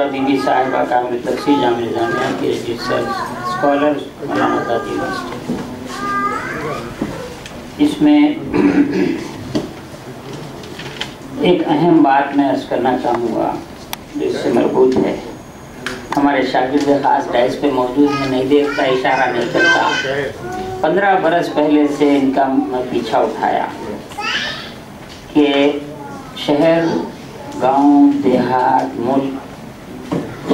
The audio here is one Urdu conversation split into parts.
محترمہ بی بی صاحبہ کامل تفسیر جامعہ نظامیہ کی registered scholar Maulana Azad university. اس میں ایک اہم بات میں عرض کرنا چاہوں گا جو اس سے مربوط ہے. ہمارے شاگرد خاص ڈائس پہ موجود ہیں، نہیں دیکھتا، اشارہ نہیں کرتا. 15 برس پہلے سے ان کا میں پیچھا اٹھایا کہ شہر، گاؤں، دیہات، ملک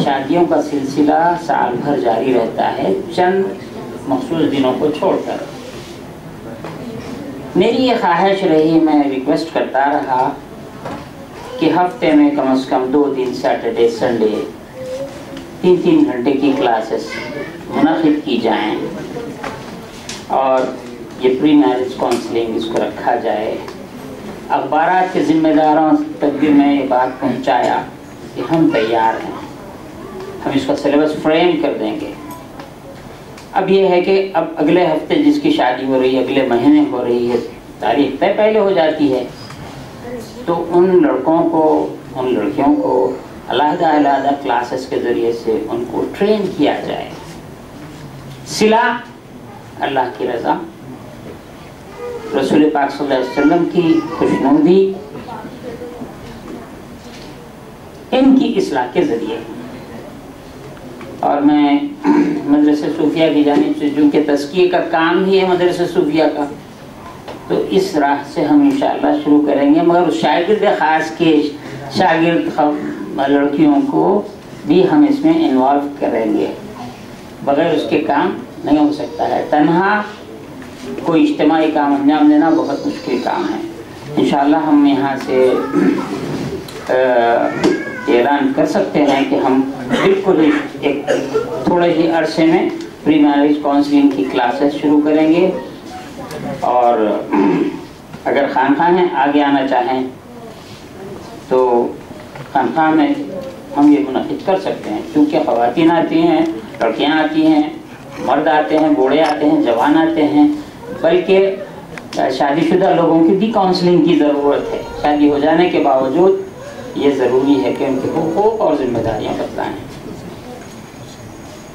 شادیوں کا سلسلہ سال بھر جاری رہتا ہے چند مخصوص دنوں کو چھوڑ کر. میری یہ خواہش رہی، میں ریکویسٹ کرتا رہا کہ ہفتے میں کم از کم 2 دن سیٹرڈے سنڈے 3 گھنٹے کی کلاسز منعقد کی جائیں اور یہ پری میرج کاؤنسلنگ اس کو رکھا جائے. اخبارات کے ذمہ داروں تک بھی میں یہ بات پہنچایا کہ ہم تیار ہیں، ہم اس کا سلیبس فریم کر دیں گے. اب یہ ہے کہ اب اگلے ہفتے جس کی شادی ہو رہی ہے، اگلے مہینے ہو رہی ہے، تاریخ طے پہلے ہو جاتی ہے، تو ان لڑکوں کو، ان لڑکیوں کو علیحدہ علیحدہ کلاسز کے ذریعے سے ان کو ٹرین کیا جائے. صلح، اللہ کی رضا، رسول پاک صلی اللہ علیہ وسلم کی خوشنودی، ان کی اصلاح کے ذریعے. اور میں مدرسہ صوفیہ کی جانب سے، جو کہ تزکیے کا کام ہی ہے مدرسہ صوفیہ کا، تو اس راہ سے ہم انشاءاللہ شروع کریں گے. مگر اس شاگرد خاص کے شاگرد لڑکیوں کو بھی ہم اس میں انوالو کریں گے. بغیر اس کے کام نہیں ہو سکتا ہے. تنہا کوئی اجتماعی کام انجام دینا بہت مشکل کام ہے. انشاءاللہ ہم یہاں سے اعلان کر سکتے ہیں کہ ہم بالکل ایک تھوڑے ہی عرصے میں پری میرج کاؤنسلنگ کی کلاسز شروع کریں گے. اور اگر خانقاہ میں آگے آنا چاہیں تو خانقاہ میں ہم یہ منعقد کر سکتے ہیں، کیونکہ خواتین آتی ہیں، لڑکیاں آتی ہیں، مرد آتے ہیں، بوڑھے آتے ہیں، جوان آتے ہیں، بلکہ شادی شدہ لوگوں کی بھی کاؤنسلنگ کی ضرورت ہے. شادی ہو جانے کے باوجود یہ ضروری ہے کہ ان کے حقوق اور ذمہ داریاں بتلائیں.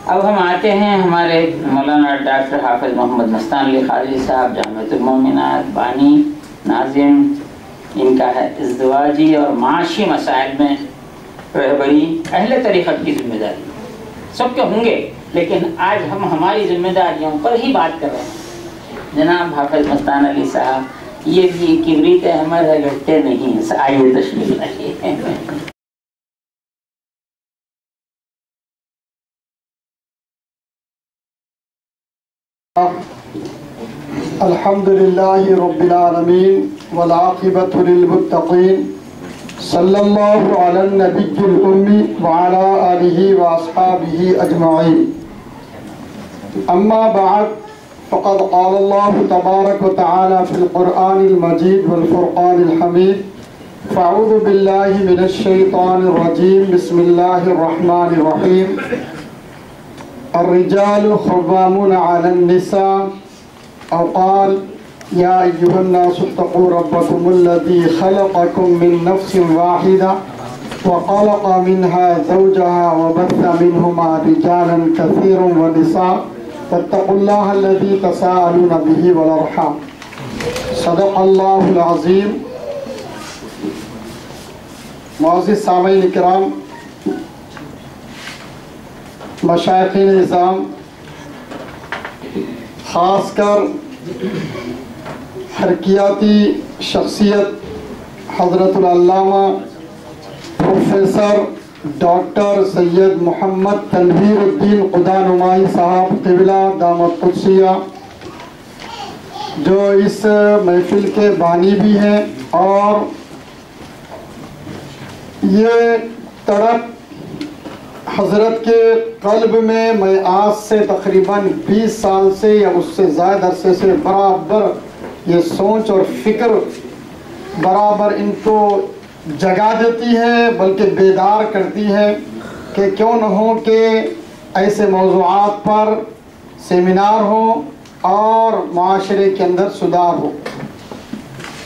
اب ہم آتے ہیں ہمارے مولانا ڈاکٹر حافظ محمد مستان علی خالصی صاحب، جامعۃ المومنات بانی ناظم. ان کا ہے ازدواجی اور معاشی مسائل میں رہبری. اہل طریقت کی ذمہ داری سب کے ہوں گے، لیکن آج ہم ہماری ذمہ داریوں پر ہی بات کر رہے ہیں. جناب حافظ مستان علی صاحب، یہ بھی کبریت احمد ہے، لٹتے نہیں. آئیے تشریف لائیے. الحمد للہ رب العالمین والعاقبۃ للمتقین، صلی اللہ علی النبی الامی وعلی آلہ واصحابہ اجمعین. اما بعد، فقد قال اللہ تبارک وتعالی فی القرآن المجید والفرقان الحمید: فاعوذ باللہ من الشیطان الرجیم، بسم اللہ الرحمن الرحیم. الرجال قوامون علی النساء، او قال یا ایھا الناس اتقوا ربکم الذی خلقکم من نفس واحدہ وخلق منها زوجها وبث منهما رجالا كثيرا ونساء واتقوا الله الذي تساءلون به والارحام. صدق اللہ العظیم. معزز سامعین کرام، مشائخین نظام، خاص کر حرکیاتی شخصیت حضرت العلامہ پروفیسر ڈاکٹر سید محمد تنویر الدین خدا نمائی صاحب قبلہ دامت قدسیہ، جو اس محفل کے بانی بھی ہیں، اور یہ تڑپ حضرت کے قلب میں آج سے تقریباً 20 سال سے یا اس سے زائد عرصے سے برابر یہ سوچ اور فکر برابر ان کو جگا دیتی ہے، بلکہ بیدار کرتی ہے کہ کیوں نہ ہو کہ ایسے موضوعات پر سیمینار ہوں اور معاشرے کے اندر سدھار ہو.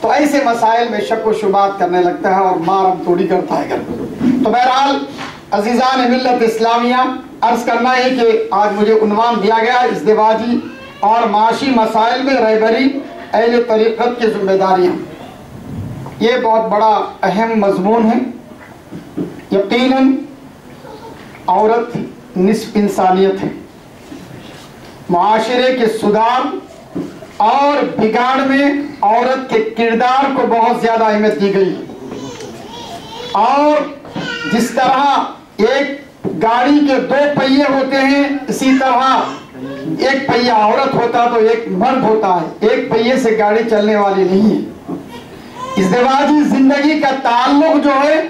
تو ایسے مسائل میں شک و شبہات کرنے لگتا ہے اور مارم توڑی کرتا ہے گھر۔ تو بہرحال عزیزان ملت اسلامیہ، عرض کرنا ہے کہ آج مجھے عنوان دیا گیا ازدواجی اور معاشی مسائل میں رہبری اہل طریقت کی ذمہ داریاں۔ یہ بہت بڑا اہم مضمون ہے۔ یقیناً عورت نصف انسانیت ہے۔ معاشرے کے سدھار اور بگاڑ میں عورت کے کردار کو بہت زیادہ اہمیت دی گئی، اور جس طرح ایک گاڑی کے 2 پہیے ہوتے ہیں، اسی طرح ایک پہیہ عورت ہوتا تو ایک مرد ہوتا ہے، ایک پہیے سے گاڑی چلنے والی نہیں ہے۔ ازدواجی زندگی کا تعلق جو ہے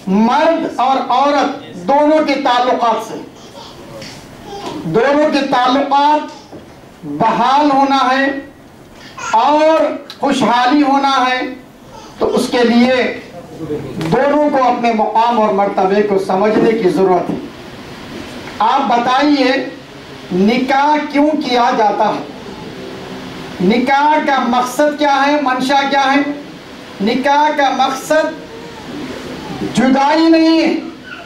مرد اور عورت دونوں کے تعلقات سے، دونوں کے تعلقات بحال ہونا ہے اور خوشحالی ہونا ہے، تو اس کے لیے دونوں کو اپنے مقام اور مرتبے کو سمجھنے کی ضرورت ہے۔ آپ بتائیے نکاح کیوں کیا جاتا ہے؟ نکاح کا مقصد کیا ہے، منشا کیا ہے؟ نکاح کا مقصد جدائی نہیں ہے،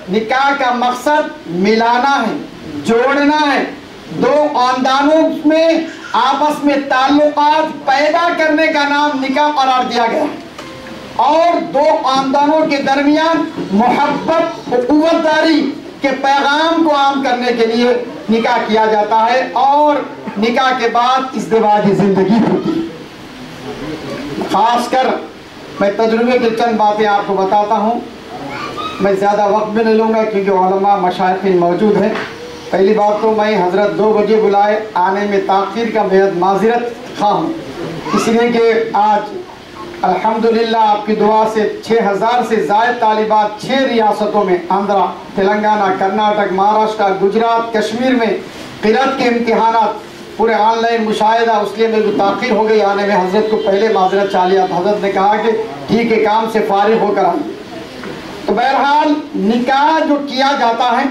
نکاح کا مقصد ملانا ہے، جوڑنا ہے، 2 خاندانوں میں آپس میں تعلقات پیدا کرنے کا نام نکاح قرار دیا گیا، اور 2 خاندانوں کے درمیان محبت اخوت داری کے پیغام کو عام کرنے کے لیے نکاح کیا جاتا ہے، اور نکاح کے بعد ازدواجی زندگی ہوتی ہے۔ خاص کر میں تجربے کی چند باتیں آپ کو بتاتا ہوں، میں زیادہ وقت بھی نہیں لوں گا کیونکہ علماء مشائخین موجود ہیں۔ پہلی بات تو میں حضرت 2 بجے بلائے، آنے میں تاخیر کا بہت معذرت خواہ ہوں، اس لیے کہ آج الحمدللہ آپ کی دعا سے 6000 سے زائد طالبات 6 ریاستوں میں، آندھرا، تلنگانہ، کرناٹک، مہاراشٹر، گجرات، کشمیر میں قرأت کے امتحانات پورے آن لائن مشاہدہ، اس لیے میرے کو تاخیر ہو گئی آنے میں۔ حضرت کو پہلے معذرت چاہ لیا، حضرت نے کہا کہ ٹھیک ہے کام سے فارغ ہو کر آئیے۔ تو بہرحال نکاح جو کیا جاتا ہے،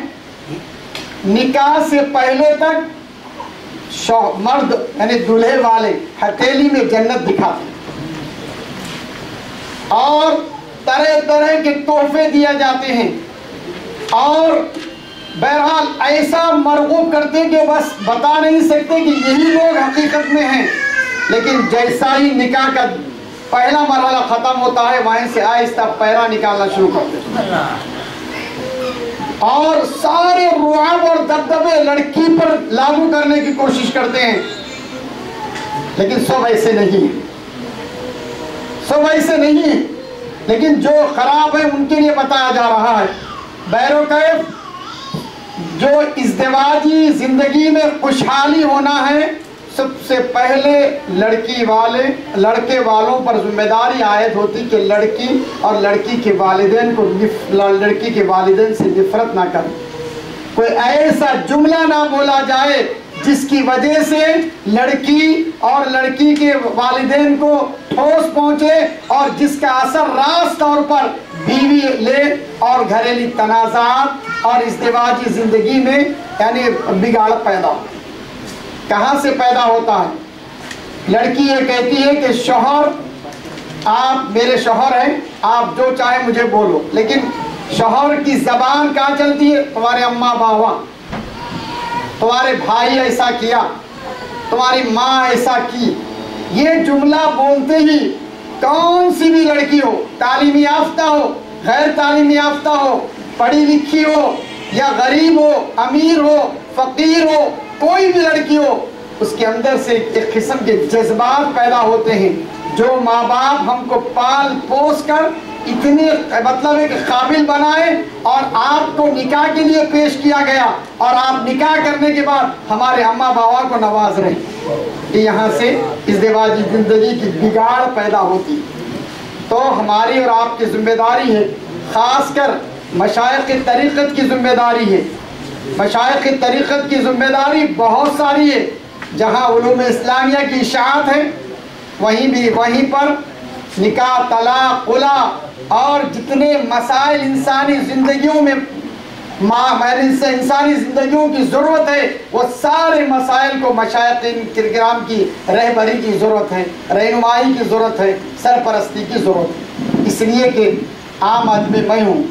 نکاح سے پہلے تک مرد یعنی دلہے والے ہتھیلی میں جنت دکھاتے ہیں، اور طرح طرح کے تحفے دیے جاتے ہیں، اور بہرحال ایسا مرغوب کرتے کہ بس بتا نہیں سکتے کہ یہی لوگ حقیقت میں ہیں، لیکن جیسا ہی نکاح کا پہلا مرحلہ ختم ہوتا ہے وہیں سے آہستہ پیرا نکالنا شروع کرتے ہیں، اور سارے رعب اور دبدبے لڑکی پر لاگو کرنے کی کوشش کرتے ہیں، لیکن سب ایسے نہیں ہیں، سب ایسے نہیں ہیں، لیکن جو خراب ہے ان کے لیے بتایا جا رہا ہے۔ بیروکیف جو ازدواجی زندگی میں خوشحالی ہونا ہے، سب سے پہلے لڑکے والوں پر ذمہ داری عائد ہوتی کہ لڑکی اور لڑکی کے والدین کو لڑکی کے والدین سے نفرت نہ کریں، کوئی ایسا جملہ نہ بولا جائے جس کی وجہ سے لڑکی اور لڑکی کے والدین کو ٹھوس پہنچے، اور جس کا اثر راست طور پر بیوی لے اور گھریلو تنازعات اور ازدواجی زندگی میں یعنی بگاڑ پیدا ہو۔ کہاں سے پیدا ہوتا ہے؟ لڑکی یہ کہتی ہے کہ شوہر، آپ میرے شوہر ہیں، آپ جو چاہے مجھے بولو، لیکن شوہر کی زبان کہاں چلتی ہے؟ تمہارے اماں باوا، تمہارے بھائی ایسا کیا، تمہاری ماں ایسا کی۔ یہ جملہ بولتے ہی کون سی بھی لڑکی ہو، تعلیم یافتہ ہو، غیر تعلیم یافتہ ہو، پڑھی لکھی ہو یا غریب ہو، امیر ہو، فقیر ہو، کوئی بھی لڑکی ہو، اس کے اندر سے ایک قسم کے جذبات پیدا ہوتے ہیں۔ جو ماں باپ ہم کو پال پوس کر اتنے مطلب ہے کہ قابل بنائے اور آپ کو نکاح کے لیے پیش کیا گیا، اور آپ نکاح کرنے کے بعد ہمارے اماں باوا کو نواز رہے، یہاں سے ازدواجی زندگی کی بگاڑ پیدا ہوتی۔ تو ہماری اور آپ کی ذمہ داری ہے، خاص کر مشائخ طریقت کی ذمہ داری ہے۔ مشائخ طریقت کی ذمہ داری بہت ساری ہے، جہاں علوم اسلامیہ کی اشاعت ہے وہیں پر نکاح، طلاق، خلا اور جتنے مسائل انسانی زندگیوں میں انسانی زندگیوں کی ضرورت ہے، وہ سارے مسائل کو مشائخین کرام کی رہبری کی ضرورت ہے، رہنمائی کی ضرورت ہے، سرپرستی کی ضرورت ہے۔ اس لیے کہ عام آدمی میں ہوں،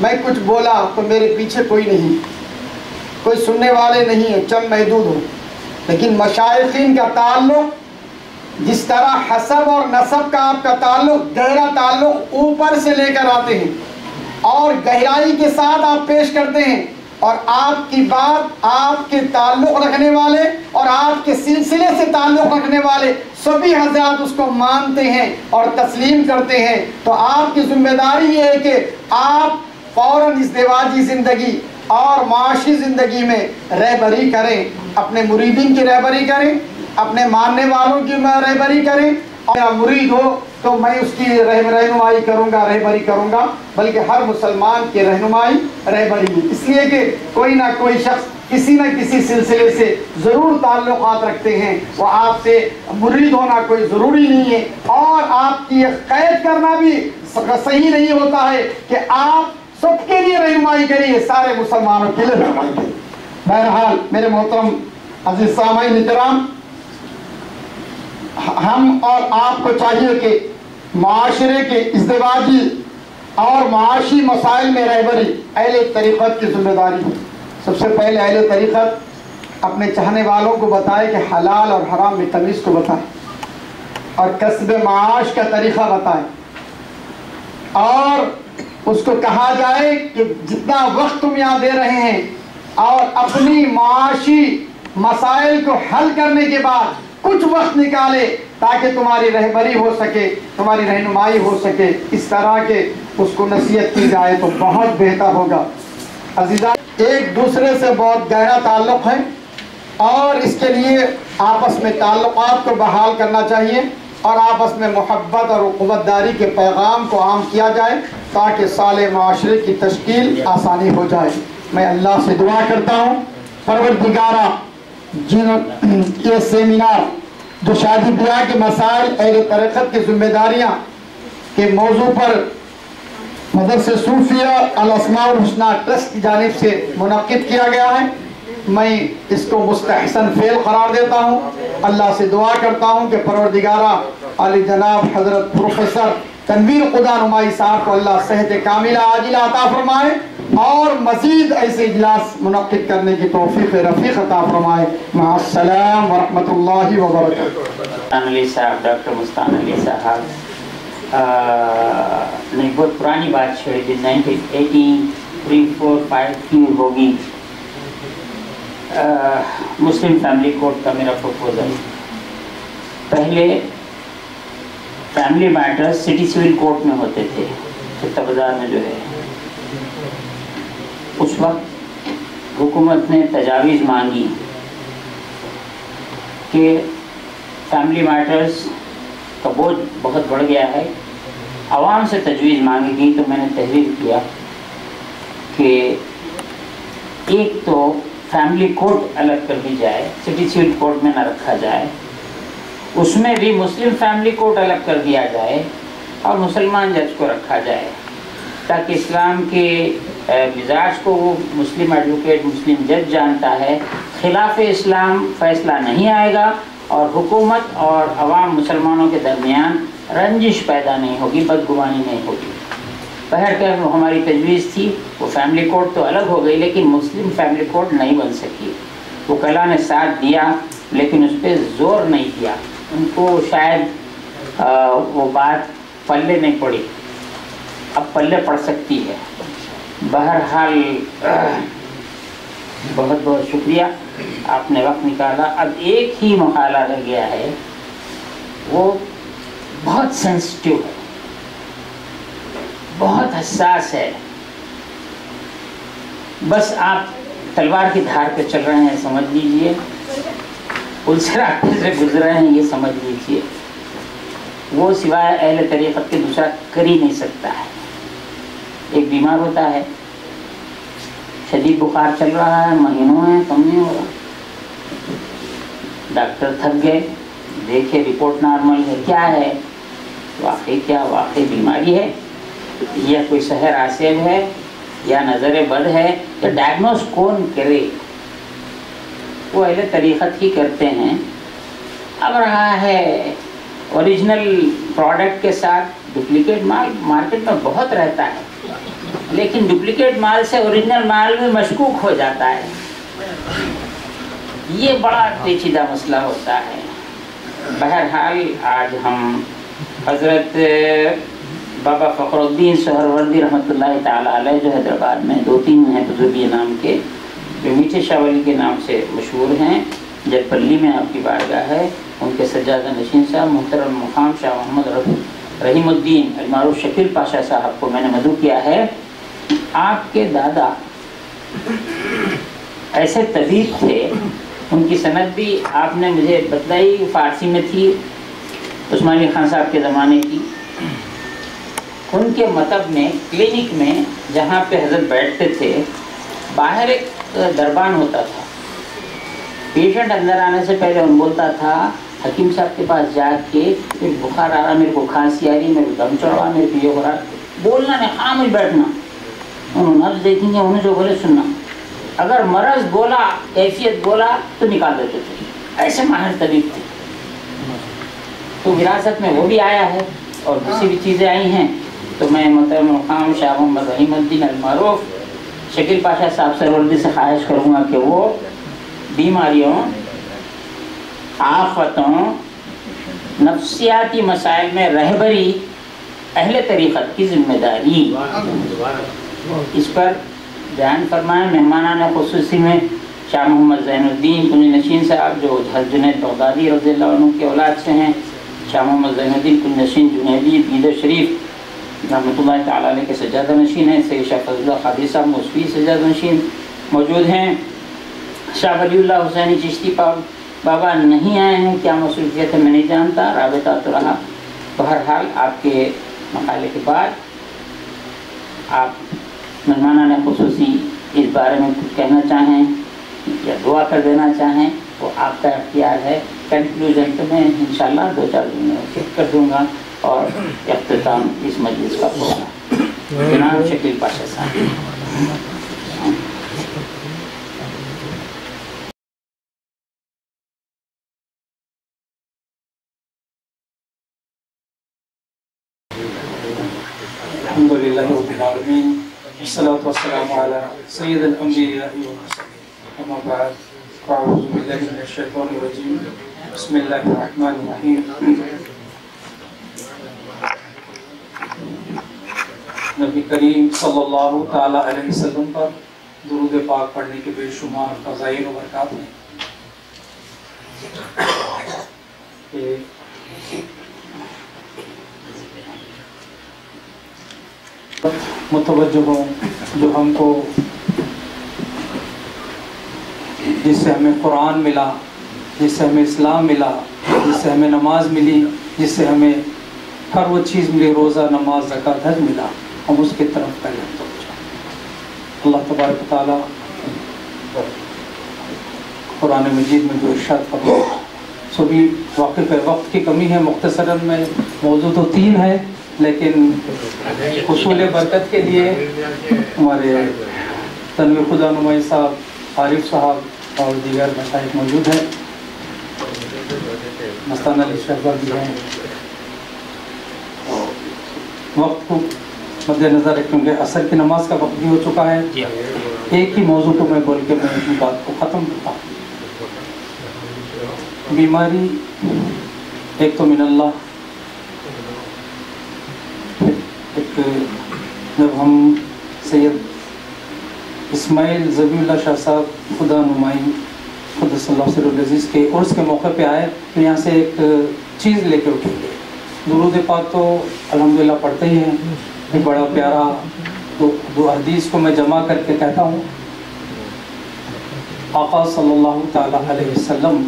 میں کچھ بولا تو میرے پیچھے کوئی نہیں، کوئی سننے والے نہیں ہیں، چند محدود ہوں، لیکن مشائخین کا تعلق جس طرح حسب اور نسب کا آپ کا تعلق گہرا تعلق اوپر سے لے کر آتے ہیں اور گہرائی کے ساتھ آپ پیش کرتے ہیں، اور آپ کی بات آپ کے تعلق رکھنے والے اور آپ کے سلسلے سے تعلق رکھنے والے سبھی حضرات اس کو مانتے ہیں اور تسلیم کرتے ہیں، تو آپ کی ذمہ داری یہ ہے کہ آپ فوراً ازدواجی زندگی اور معاشی زندگی میں رہبری کریں، اپنے مریدین کی رہبری کریں، اپنے ماننے والوں کی رہبری کریں، اور مرید ہو تو میں اس کی رہنمائی کروں گا، رہبری کروں گا، بلکہ ہر مسلمان کی رہنمائی رہبری، اس لیے کہ کوئی نہ کوئی شخص کسی نہ کسی سلسلے سے ضرور تعلقات رکھتے ہیں، وہ آپ سے مرید ہونا کوئی ضروری نہیں ہے، اور آپ کی قید کرنا بھی صحیح نہیں ہوتا ہے کہ آپ سب کے لیے رہنمائی کریے، سارے مسلمانوں کے لیے رہنمائی کریے۔ بہرحال میرے محترم عزیز سامعین کرام، ہم اور آپ کو چاہیے کہ معاشرے کے ازدواجی اور معاشی مسائل میں رہبری اہل طریقت کی ذمہ داری ہے۔ سب سے پہلے اہل طریقت اپنے چاہنے والوں کو بتائے کہ حلال اور حرام میں تمیز کو بتائے، اور کسب معاش کا طریقہ بتائے، اور اس کو کہا جائے کہ جتنا وقت تم یہاں دے رہے ہیں اور اپنی معاشی مسائل کو حل کرنے کے بعد کچھ وقت نکالے تاکہ تمہاری رہبری ہو سکے، تمہاری رہنمائی ہو سکے، اس طرح کے اس کو نصیحت کی جائے تو بہت بہتر ہوگا۔ عزیزان، ایک دوسرے سے بہت گہرا تعلق ہے، اور اس کے لیے آپس میں تعلقات کو بحال کرنا چاہیے اور آپس میں محبت اور اخوت داری کے پیغام کو عام کیا جائے تاکہ صالح معاشرے کی تشکیل آسانی ہو جائے۔ میں اللہ سے دعا کرتا ہوں، پروردگارہ یہ سیمینار جو شادی بیاہ کے مسائل اہل طریقت کی ذمہ داریاں کے موضوع پر مدرسہ صوفیہ الاسماء الحسنہ ٹرسٹ کی جانب سے منعقد کیا گیا ہے، میں اس کو مستحسن فعل قرار دیتا ہوں۔ اللہ سے دعا کرتا ہوں کہ پروردگارہ علی جناب حضرت پروفیسر تنویر خدا نمائی صاحب کو اللہ صحت کاملہ عاجلہ عطا فرمائے اور مزید ایسے اجلاس منعقد کرنے کی توفیق رفیق عطا فرمائے۔ مع السلام ورحمۃ اللہ وبرکاتہ۔ علی صاحب، ڈاکٹر مستان علی صاحب نے بہت پرانی بات چھیڑی تھی، 1983-4-5 کی ہوگی، مسلم فیملی کوڈ کا میرا پروپوزل۔ پہلے family matters city civil court میں ہوتے تھے، خطہ بازار میں جو ہے، اس وقت حکومت نے تجاویز مانگی کہ فیملی میٹرز کا بوجھ بہت بڑھ گیا ہے، عوام سے تجویز مانگی گئی، تو میں نے تحریر کیا کہ ایک تو فیملی کورٹ الگ کر دی جائے، سٹی سول کورٹ میں نہ رکھا جائے، اس میں بھی مسلم فیملی کورٹ الگ کر دیا جائے اور مسلمان جج کو رکھا جائے، تاکہ اسلام کے مزاج کو وہ مسلم ایڈوکیٹ، مسلم جج جانتا ہے، خلاف اسلام فیصلہ نہیں آئے گا اور حکومت اور عوام مسلمانوں کے درمیان رنجش پیدا نہیں ہوگی، بدگمانی نہیں ہوگی۔ بہرکیف وہ ہماری تجویز تھی، وہ فیملی کورٹ تو الگ ہو گئی لیکن مسلم فیملی کورٹ نہیں بن سکی۔ وکلاء نے ساتھ دیا لیکن اس پہ زور نہیں دیا، ان کو شاید وہ بات پلے نہیں پڑی، اب پلے پڑ سکتی ہے۔ بہرحال بہت بہت شکریہ، آپ نے وقت نکالا۔ اب ایک ہی مقالہ رہ گیا ہے، وہ بہت سینسٹیو ہے، بہت حساس ہے، بس آپ تلوار کی دھار پہ چل رہے ہیں، سمجھ لیجئے، اس راستے سے گزر رہے ہیں، یہ سمجھ لیجئے، وہ سوائے اہل طریقت کے دوسرا کر ہی نہیں سکتا ہے۔ ایک بیمار ہوتا ہے، شدید بخار چل رہا ہے، مہینوں ہیں، کم نہیں ہو رہا، ڈاکٹر تھک گئے، دیکھے رپورٹ نارمل ہے، کیا ہے واقعی، کیا واقعی بیماری ہے یا کوئی سحر آسیب ہے یا نظر بد ہے، تو ڈائگنوز کون کرے؟ وہ اہل طریقت ہی کرتے ہیں۔ اب رہا ہے اوریجنل پروڈکٹ کے ساتھ ڈپلیکیٹ مال مارکیٹ میں بہت رہتا ہے، لیکن ڈپلیکیٹ مال سے اوریجنل مال بھی مشکوک ہو جاتا ہے۔ یہ بڑا پیچیدہ مسئلہ ہوتا ہے۔ بہرحال آج ہم حضرت بابا فخر الدین سہروردی رحمۃ اللہ تعالیٰ علیہ، جو حیدرآباد میں 2-3 ہیں بزرگی نام کے، جو میٹھے شاہ ولی کے نام سے مشہور ہیں، جب پلی میں آپ کی بارگاہ ہے، ان کے سجادہ نشین صاحب محترم مقام شاہ محمد رحیم الدین المعروف شکیل پاشا صاحب کو میں نے مدعو کیا ہے۔ آپ کے دادا ایسے طبیب تھے، ان کی سند بھی آپ نے مجھے بتلائی، فارسی میں تھی، عثمانی خان صاحب کے زمانے کی۔ ان کے مطب میں کلینک میں جہاں پہ حضرت بیٹھتے تھے، باہر ایک دربان ہوتا تھا۔ پیشنٹ اندر آنے سے پہلے ان بولتا تھا حکیم صاحب کے پاس جا کے بخار آ رہا، میرے کو کھانسی آ رہی، میرے کو دم چڑھ رہا، میرے کو یہ ہو رہا، بولنا نہیں، خاموش بیٹھنا، انہوں نبض دیکھیں گے، انہیں جو بولے سننا، اگر مرض بولا، کیفیت بولا تو نکال دیتے تھے، ایسے ماہر طبیب تھے۔ تو وراثت میں وہ بھی آیا ہے اور دوسری بھی چیزیں آئی ہیں۔ تو میں محترم مقام شاہ محمد رحیم الدین المعروف شکیل پاشا صاحب سہروردی سے خواہش کروں گا کہ وہ بیماریوں، آفتوں، نفسیاتی مسائل میں رہبری اہل طریقت کی ذمہ داری اس پر بیان فرمائیں۔ مہمانان خصوصی میں شاہ محمد زین الدین کنج نشین صاحب، جو جنید بغدادی رضی اللہ عنہ کے اولاد سے ہیں، شاہ محمد زین الدین کنج نشین جنیدی بیدر شریف رحمۃ اللہ تعالیٰ علیہ کے سجادہ نشین ہیں، سید شاہ فضل اللہ قادری صاحب موسوی سجادہ نشین موجود ہیں، شاہ ولی اللہ حسینی چشتی بابا نہیں آئے ہیں، کیا مصروفیت ہے میں نہیں جانتا، رابطہ تو رہا۔ بہرحال آپ کے مقالے کے بعد آپ مہمانان خصوصی اس بارے میں کچھ کہنا چاہیں یا دعا کر دینا چاہیں وہ آپ کا اختیار ہے۔ کنکلوژن تو میں انشاءاللہ 2-4 دن میں چیک کر دوں گا اور اختتام اس مجلس کا ہوگا۔ جناب شکیل پاشا صاحب۔ الحمدللہ رب العالمین، والصلاة والسلام علی سید الانبیاء والمرسلین، اما بعد، فاعوذ باللہ من الشیطان الرجیم، بسم اللہ الرحمن الرحیم۔ نبی کریم صلی اللہ تعالیٰ علیہ وسلم پر درود پاک پڑھنے کے بے شمار فضائل و برکات ہیں۔ متوجہ ہوں جو ہم کو، جس سے ہمیں قرآن ملا، جس سے ہمیں اسلام ملا، جس سے ہمیں نماز ملی، جس سے ہمیں ہر وہ چیز ملی، روزہ، نماز، زکوٰۃ، حج ملا، ہم اس کی طرف پہلے توجہ۔ اللہ تبارک و تعالیٰ قرآن مجید میں جو ارشاد فرمایا سو بھی واقف ہے، وقت کی کمی ہے، مختصراً میں موضوع تو 3 ہے، لیکن حصول برکت کے لیے ہمارے تنویر خدا نمائی صاحب، عارف صاحب اور دیگر مشائخ موجود ہیں، مستان علی شہبر بھی ہیں۔ وقت کو مد نظر رکھیں گے، عصر کی نماز کا وقت بھی ہو چکا ہے۔ ایک ہی موضوع کو میں بول کے میں اپنی بات کو ختم کرتا ہوں۔ بیماری ایک تو من اللہ، ایک جب ہم سید اسماعیل ذبیح اللہ شاہ صاحب خدا نمائی قدس اللہ سر العزیز کے عرس کے موقع پہ آئے تو یہاں سے ایک چیز لے کے اٹھیں گے۔ درود پاک تو الحمدللہ پڑھتے ہی ہیں، ایک بڑا پیارا دو حدیث کو میں جمع کر کے کہتا ہوں۔ آقا صلی اللہ تعالیٰ علیہ وسلم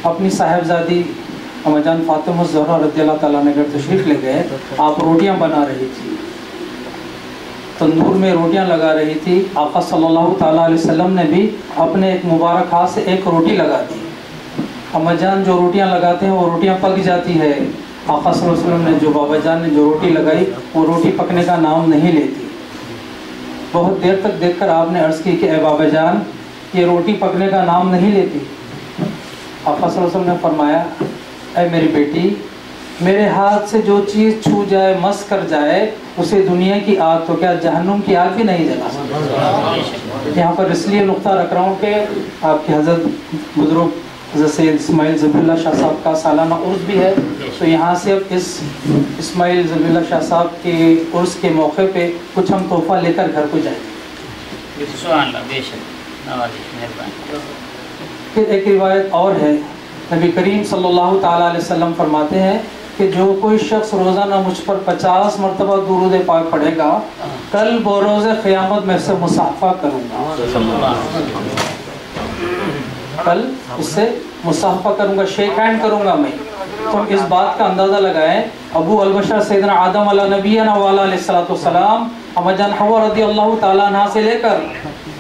اپنی صاحبزادی اما جان فاطمہ الزہرا رضی اللہ تعالیٰ نے گھر تشریف لے گئے، آپ روٹیاں بنا رہی تھی، تندور میں روٹیاں لگا رہی تھی۔ آقا صلی اللہ تعالیٰ علیہ وسلم نے بھی اپنے ایک مبارک ہاتھ سے ایک روٹی لگا دی۔ اما جان جو روٹیاں لگاتے ہیں وہ روٹیاں پک جاتی ہے، آقا صلی اللہ علیہ وسلم نے جو بابا جان نے جو روٹی لگائی وہ روٹی پکنے کا نام نہیں لیتی۔ بہت دیر تک دیکھ کر آپ نے عرض کی کہ اے بابا جان یہ روٹی پکنے کا نام نہیں لیتی. آقا صلی اللہ علیہ وسلم نے فرمایا اے میری بیٹی میرے ہاتھ سے جو چیز چھو جائے مس کر جائے اسے دنیا کی آگ تو کیا جہنم کی آگ بھی نہیں جلا سکتی. یہاں پر اس لیے نقطہ رکھ رہا ہوں کہ آپ کی حضرت بزرگ حضرت سید اسماعیل ذبیح اللہ شاہ صاحب کا سالانہ عرس بھی ہے. تو یہاں سے اب اس اسماعیل ذبیح اللہ شاہ صاحب کے عرس کے موقع پہ کچھ ہم تحفہ لے کر گھر کو جائیں گے. پھر ایک روایت اور ہے, نبی کریم صلی اللہ تعالیٰ علیہ وسلم فرماتے ہیں کہ جو کوئی شخص روزانہ مجھ پر 50 مرتبہ درود پاک پڑھے گا کل بروز قیامت میں سے مصافحہ کروں گا. کل اس سے مصافحہ کروں گا, شیک ہینڈ کروں گا میں. تو ہم اس بات کا اندازہ لگائیں ابو البشر سیدنا آدم علیہ نبینا والا علیہ الصلوۃ والسلام اما جان حوا رضی اللہ تعالیٰ عنہ سے لے کر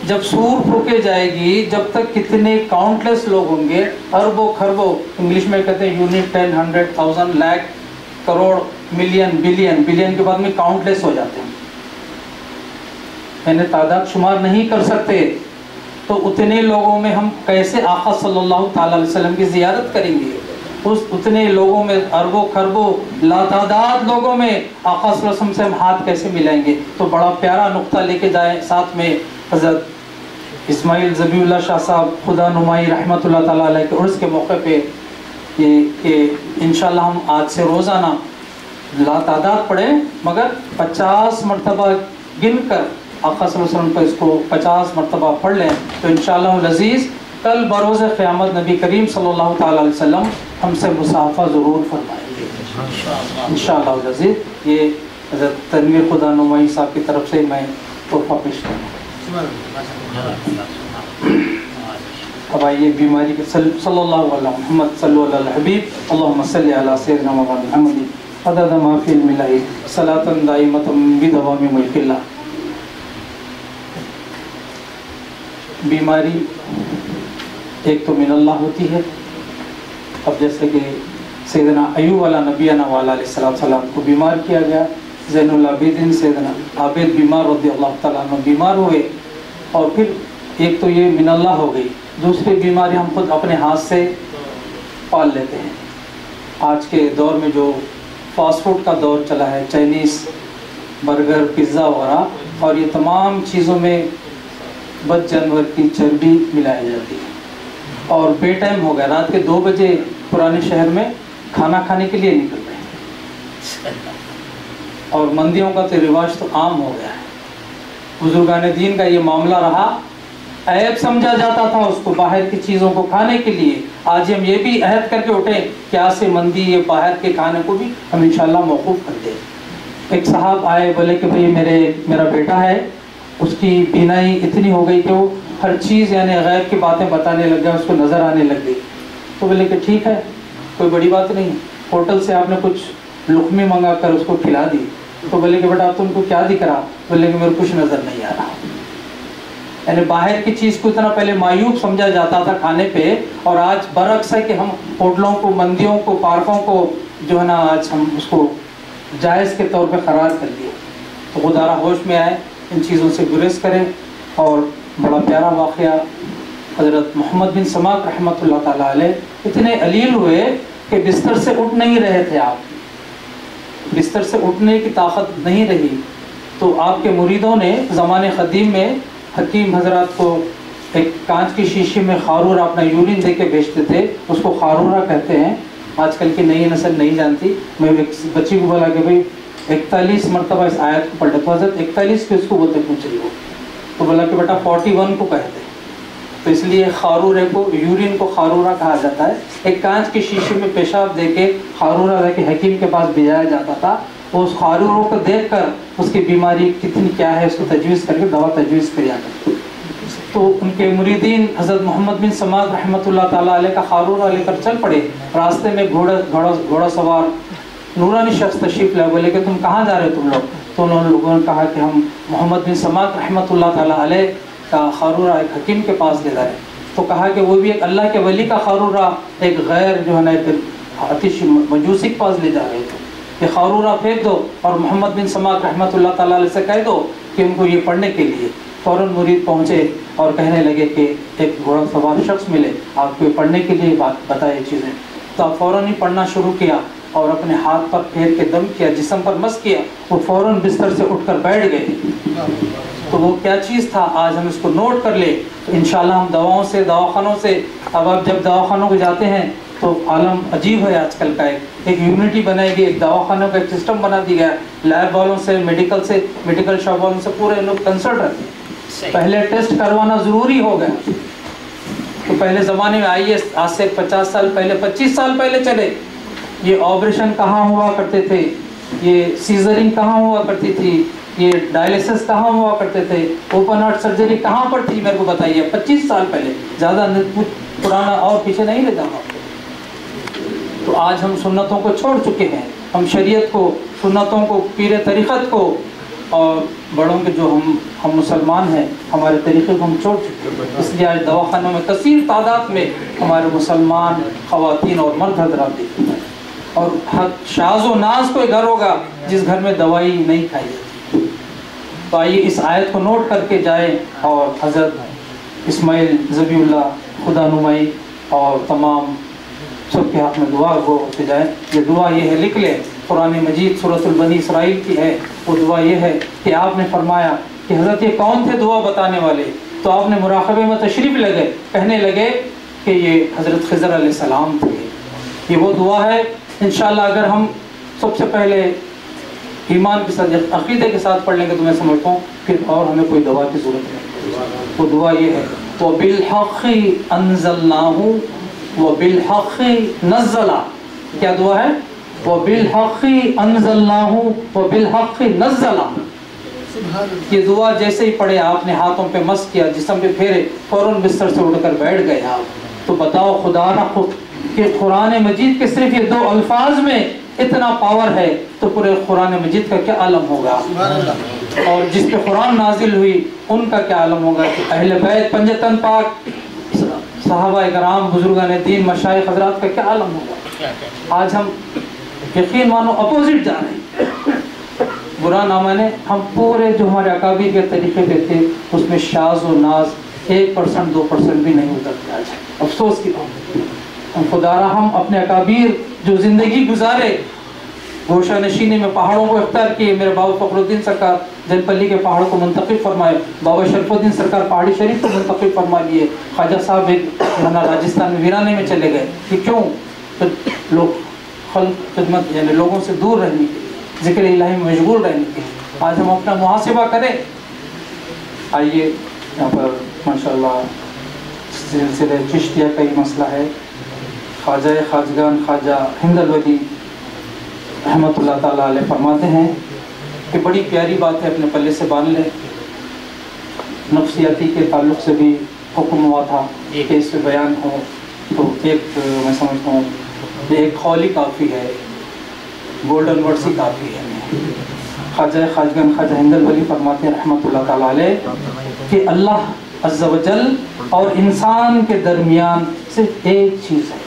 جب سور پھونکے جائے گی جب تک کتنے کاؤنٹلیس لوگ ہوں گے, اربوں خربوں, انگلش میں کہتے ہیں unit 10 100 1000 lakh crore million billion, billion کے بعد میں کاؤنٹلیس ہو جاتے ہیں, یعنی تعداد شمار نہیں کر سکتے. تو اتنے لوگوں میں ہم کیسے آقا صلی اللہ تعالیٰ علیہ وسلم کی زیارت کریں گے؟ اس اتنے لوگوں میں اربوں خربوں لاتعداد لوگوں میں آقا صلی اللہ علیہ وسلم سے ہم ہاتھ کیسے ملائیں گے؟ تو بڑا پیارا نقطہ لے کے جائیں ساتھ میں حضرت اسماعیل ذبیح اللہ شاہ صاحب خدا نمائی رحمۃ اللہ تعالیٰ علیہ کے عرس کے موقع پہ یہ کہ انشاءاللہ ہم آج سے روزانہ لاتعداد پڑھیں مگر 50 مرتبہ گن کر آقا صلی اللہ علیہ وسلم پر اس کو 50 مرتبہ پڑھ لیں تو انشاءاللہ العزیز کل بروز قیامت نبی کریم صلی اللہ تعالیٰ علیہ وسلم ہم سے مصافحہ ضرور فرمائیں گے انشاءاللہ العزیز. یہ حضرت تنویر خدا نمائی صاحب کی طرف سے میں تحفہ پیش کروں. اب آئیے بیماری کے صلی اللہ علیہ محمد صلی اللہ علیہ حبیب اللہم صلی علی سیدنا مولانا محمد عدد ما فی علم اللہ صلاۃ دائمۃ بدوام ملک اللہ. بیماری ایک تو من اللہ ہوتی ہے. اب جیسے کہ سیدنا ایوب علیہ نبینا والا علیہ السلام کو بیمار کیا گیا, زین العابدین سیدنا عابد بیمار رضی اللہ تعالیٰ عنہ بیمار ہوئے, اور پھر ایک تو یہ من اللہ ہو گئی, دوسری بیماری ہم خود اپنے ہاتھ سے پال لیتے ہیں. آج کے دور میں جو فاسٹ فوڈ کا دور چلا ہے, چائنیز برگر پیزا وغیرہ, اور یہ تمام چیزوں میں بد جانور کی چربی ملائی جاتی ہے. اور بے ٹائم ہو گیا, رات کے 2 بجے پرانے شہر میں کھانا کھانے کے لیے نکل رہے ہیں, اور مندیوں کا تو رواج تو عام ہو گیا ہے. بزرگان دین کا یہ معاملہ رہا, عیب سمجھا جاتا تھا اس کو باہر کی چیزوں کو کھانے کے لیے. آج ہم یہ بھی عہد کر کے اٹھے کہ آج سے مندی یہ باہر کے کھانے کو بھی ہم انشاءاللہ موقوف کر دیں. ایک صاحب آئے, بولے کہ بھئی میرا بیٹا ہے, اس کی بینائی اتنی ہو گئی کہ وہ ہر چیز یعنی غیب کی باتیں بتانے لگ گیا, اس کو نظر آنے لگ گئی. تو بولے کہ ٹھیک ہے کوئی بڑی بات نہیں, ہوٹل سے آپ نے کچھ لقمے منگا کر اس کو کھلا دی. تو بولے کہ بیٹا تم کو کیا دکھ رہا؟ بولے کہ میرے کچھ نظر نہیں آ رہا. یعنی باہر کی چیز کو اتنا پہلے معیوب سمجھا جاتا تھا کھانے پہ, اور آج برعکس ہے کہ ہم ہوٹلوں کو, مندیوں کو, پارکوں کو جو ہے نا آج ہم اس کو جائز کے طور پہ قرار کر دیے. تو خدا ہوش میں آئے, ان چیزوں سے گریز کریں. اور بڑا پیارا واقعہ, حضرت محمد بن سماک رحمۃ اللہ تعالیٰ علیہ اتنے علیل ہوئے کہ بستر سے اٹھ نہیں رہے تھے. آپ بستر سے اٹھنے کی طاقت نہیں رہی. تو آپ کے مریدوں نے زمانے قدیم میں حکیم حضرات کو ایک کانچ کی شیشے میں خارورہ اپنا یورین دے کے بیچتے تھے, اس کو خارورہ کہتے ہیں. آج کل کی نئی نسل نہیں جانتی. میں ایک بچی کو بولا کہ بھائی 41 مرتبہ اس آیت کو پڑھ لے. تو حضرت 41 کے اس کو بولتے پوچھ رہی ہو, تو بولا کہ بیٹا 41 کو کہتے. تو اس لیے خارورے کو, یورین کو خارورہ کہا جاتا ہے. ایک کانچ کے شیشے میں پیشاب دے کے خارورہ دے کے حکیم کے پاس بھیجایا جاتا تھا. وہ اس خاروروں کو دیکھ کر اس کی بیماری کتنی کیا ہے اس کو تجویز کر کے دوا تجویز کریا کرتے. تو ان کے مریدین حضرت محمد بن سماک رحمۃ اللہ تعالیٰ علیہ کا خارورہ لے کر چل پڑے. راستے میں گھوڑا سوار نورانی شخص تشریف لائے. بولے کہ تم کہاں جا رہے تم لوگ؟ تو انہوں نے لوگوں نے کہا کہ ہم محمد بن سماک رحمۃ اللہ تعالیٰ علیہ کا خارورہ ایک حکیم کے پاس لے جا رہے. تو کہا کہ وہ بھی ایک اللہ کے ولی کا خارورہ ایک غیر جو ہے نا ایک آتش مجوسی کے پاس لے جا رہے تھے. یہ خارورہ پھینک دو اور محمد بن سماک رحمۃ اللہ تعالیٰ علیہ سے کہہ دو کہ ان کو یہ پڑھنے کے لیے فوراً مرید پہنچے اور کہنے لگے کہ ایک گھوڑا سوار شخص ملے، آپ کو پڑھنے کے لیے بات بتائے چیزیں، تو آپ فوراً ہی پڑھنا شروع کیا اور اپنے ہاتھ پر پھیر کے دم کیا، جسم پر مس کیا، وہ فوراً بستر سے اٹھ کر بیٹھ گئے۔ تو وہ کیا چیز تھا آج ہم اس کو نوٹ کر لیں تو انشاءاللہ ہم دواؤں سے، دواخانوں سے، اب آپ جب دواخانوں کو جاتے ہیں تو عالم عجیب ہے آج کل کا، ایک یونٹی بنائی گئی، ایک دواخانوں کا ایک سسٹم بنا دیا گیا، لیب والوں سے، میڈیکل شاپ والوں سے پورے لوگ کنسلٹ رہتے ہیں۔ پہلے ٹیسٹ کروانا ضروری ہو گیا، تو پہلے زمانے میں آئیے آج سے 50 سال پہلے، 25 سال پہلے چلے، یہ آپریشن کہاں ہوا کرتے تھے، یہ سیزرنگ کہاں ہوا کرتی تھی، یہ ڈائلیسس کہاں ہوا کرتے تھے، اوپن ہارٹ سرجری کہاں پر تھی، میرے کو بتائیے 25 سال پہلے، زیادہ پرانا اور پیچھے نہیں لے جانا۔ تو آج ہم سنتوں کو چھوڑ چکے ہیں، ہم شریعت کو، سنتوں کو، پیر طریقت کو، اور بڑوں کے جو ہم مسلمان ہیں ہمارے طریقے کو ہم چھوڑ چکے ہیں۔ اس لیے آج دواخانوں میں کثیر تعداد میں ہمارے مسلمان خواتین اور مرد حضرات دیکھتے ہیں، اور شاز و ناز کوئی گھر ہوگا جس گھر میں دوائی نہیں کھائی جاتی۔ تو آئیے اس آیت کو نوٹ کر کے جائیں اور حضرت اسماعیل ذبیح اللہ خدا نمائی اور تمام سب کے حق میں دعا گو ہوتے جائیں۔ یہ دعا یہ ہے، لکھ لیں، قرآن مجید سورۃ البنی اسرائیل کی ہے۔ وہ دعا یہ ہے کہ آپ نے فرمایا کہ حضرت یہ کون تھے دعا بتانے والے، تو آپ نے مراقبے میں تشریف لگے، کہنے لگے کہ یہ حضرت خضر علیہ السلام تھے۔ یہ وہ دعا ہے انشاءاللہ اگر ہم سب سے پہلے ایمان کے ساتھ، عقیدے کے ساتھ پڑھ لیں گے تو میں سمجھتا ہوں پھر اور ہمیں کوئی دعا کی ضرورت نہیں۔ وہ دعا یہ ہے، وَبِالْحَقِّ أَنزَلْنَاهُ وَبِالْحَقِّ نَزَّلَ۔ کیا دعا ہے؟ وَبِالْحَقِّ أَنزَلْنَاهُ وَبِالْحَقِّ نَزَّلَ۔ یہ دعا جیسے ہی پڑھے آپ نے ہاتھوں پہ مس کیا، جسم پہ پھیرے، فوراً بستر سے اٹھ کر بیٹھ گئے آپ۔ تو بتاؤ خدا نہ خود کہ قرآن مجید کے صرف یہ 2 الفاظ میں اتنا پاور ہے تو پورے قرآن مجید کا کیا عالم ہوگا، اور جس پہ قرآن نازل ہوئی ان کا کیا عالم ہوگا، کہ اہل بیت، پنجتن پاک، صحابہ کرام، بزرگان دین، مشائخ حضرات کا کیا عالم ہوگا۔ آج ہم یقین مانو اپوزٹ جا رہے ہیں، برا نہ مانے، ہم پورے جو ہمارے اکابر کے طریقے پہ تھے اس میں شاز و ناز 1% 2% بھی نہیں اترتے۔ آج افسوس کی بات ہے، خدا را ہم اپنے اکابر جو زندگی گزارے گوشہ نشینی میں، پہاڑوں کو اختیار کیے، میرے بابا فخر الدین سرکار جل پلی کے پہاڑوں کو منتخب فرمائے، بابا شرف الدین سرکار پہاڑی شریف کو منتخب فرما لیے، خواجہ صاحب ایک راجستھان میں ویرانے میں چلے گئے، کہ کیوں؟ تو لوگ خلق خدمت یعنی لوگوں سے دور رہنے کے لیے، ذکر الہی میں مشغول رہنے کے لیے۔ آج ہم اپنا محاسبہ کریں۔ آئیے یہاں پر ماشاءاللہ سلسلہ چشتیہ کا یہ مسئلہ ہے، خواجہ خواجگان خواجہ ہند الولی رحمۃ اللہ تعالیٰ علیہ فرماتے ہیں کہ بڑی پیاری بات ہے، اپنے پلے سے باندھ لیں۔ نفسیاتی کے تعلق سے بھی حکم ہوا تھا کہ اس پہ بیان ہو، تو ایک میں سمجھتا ہوں ایک قول ہی کافی ہے، گولڈن ورڈز ہی کافی ہے۔ خواجہ خواجگان خواجہ ہند الولی فرماتے ہیں رحمۃ اللہ تعالیٰ علیہ کہ اللہ عز و جل اور انسان کے درمیان صرف ایک چیز ہے،